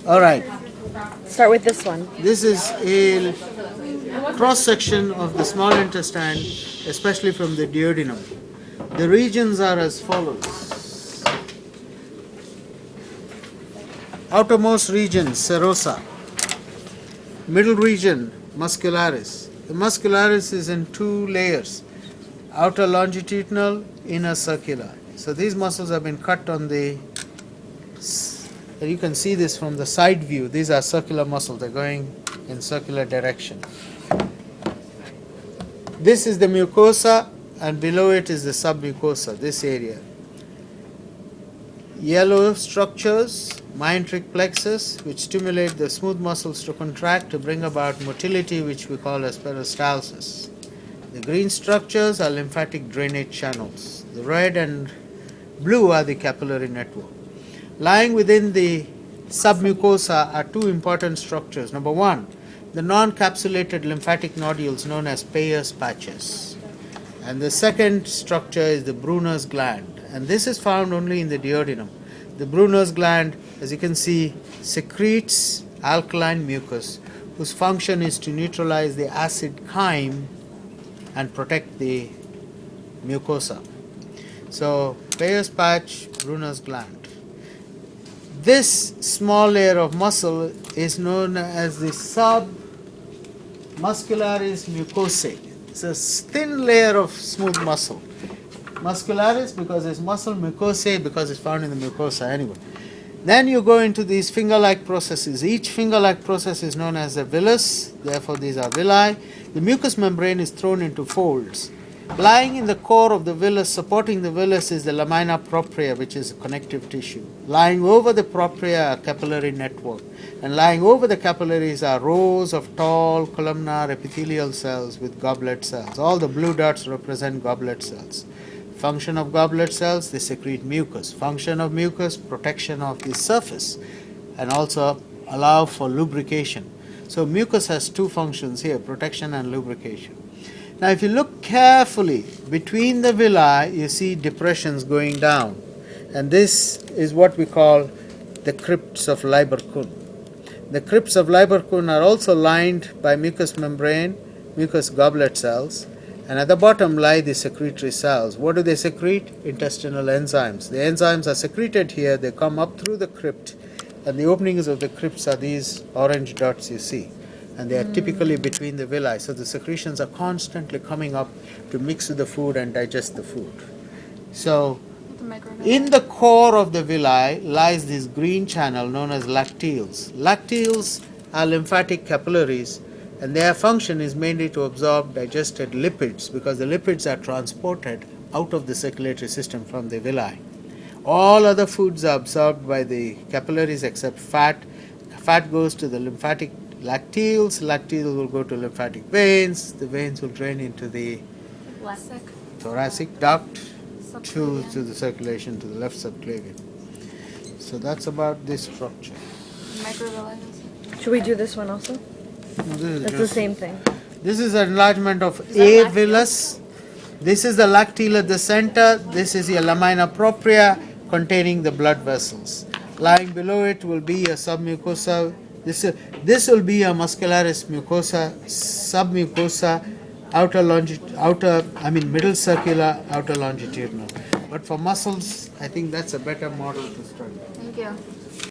All right. Start with this one. This is a cross section of the small intestine, especially from the duodenum. The regions are as follows. Outermost region, serosa. Middle region, muscularis. The muscularis is in two layers, outer longitudinal, inner circular. So these muscles have been cut on the, you can see this from the side view. These are circular muscles, they're going in circular direction. This is the mucosa, and below it is the submucosa, this area. Yellow structures, myenteric plexus, which stimulate the smooth muscles to contract to bring about motility, which we call as peristalsis. The green structures are lymphatic drainage channels. The red and blue are the capillary network. Lying within the submucosa are two important structures. Number one, the non-capsulated lymphatic nodules known as Peyer's patches. And the second structure is the Brunner's gland. And this is found only in the duodenum. The Brunner's gland, as you can see, secretes alkaline mucus, whose function is to neutralize the acid chyme and protect the mucosa. So, Peyer's patch, Brunner's gland. This small layer of muscle is known as the submuscularis mucosae. It's a thin layer of smooth muscle. Muscularis because it's muscle, mucosae because it's found in the mucosa anyway. Then you go into these finger-like processes. Each finger-like process is known as a villus, therefore these are villi. The mucous membrane is thrown into folds. Lying in the core of the villus, supporting the villus, is the lamina propria, which is a connective tissue. Lying over the propria are capillary network. And lying over the capillaries are rows of tall columnar epithelial cells with goblet cells. All the blue dots represent goblet cells. Function of goblet cells, they secrete mucus. Function of mucus, protection of the surface, and also allow for lubrication. So mucus has two functions here, protection and lubrication. Now if you look carefully between the villi, you see depressions going down. And this is what we call the crypts of Leiber-Kuhn. The crypts of Leiber-Kuhn are also lined by mucous membrane, mucous goblet cells, and at the bottom lie the secretory cells. What do they secrete? Intestinal enzymes. The enzymes are secreted here, they come up through the crypt, and the openings of the crypts are these orange dots you see. And they are typically between the villi, so the secretions are constantly coming up to mix with the food and digest the food. So, in the core of the villi lies this green channel known as lacteals. Lacteals are lymphatic capillaries, and their function is mainly to absorb digested lipids because the lipids are transported out of the circulatory system from the villi. All other foods are absorbed by the capillaries except fat. Fat goes to the lymphatic lacteals. Lacteals will go to lymphatic veins. The veins will drain into the thoracic duct to the circulation to the left subclavian. So that's about this structure. Should we do this one also? It's the same thing. This is an enlargement of a villus. This is the lacteal at the center. This is your lamina propria containing the blood vessels. Lying below it will be a submucosa. This will be a muscularis mucosa, submucosa, middle circular, outer longitudinal. But for muscles, I think that's a better model to study. Thank you.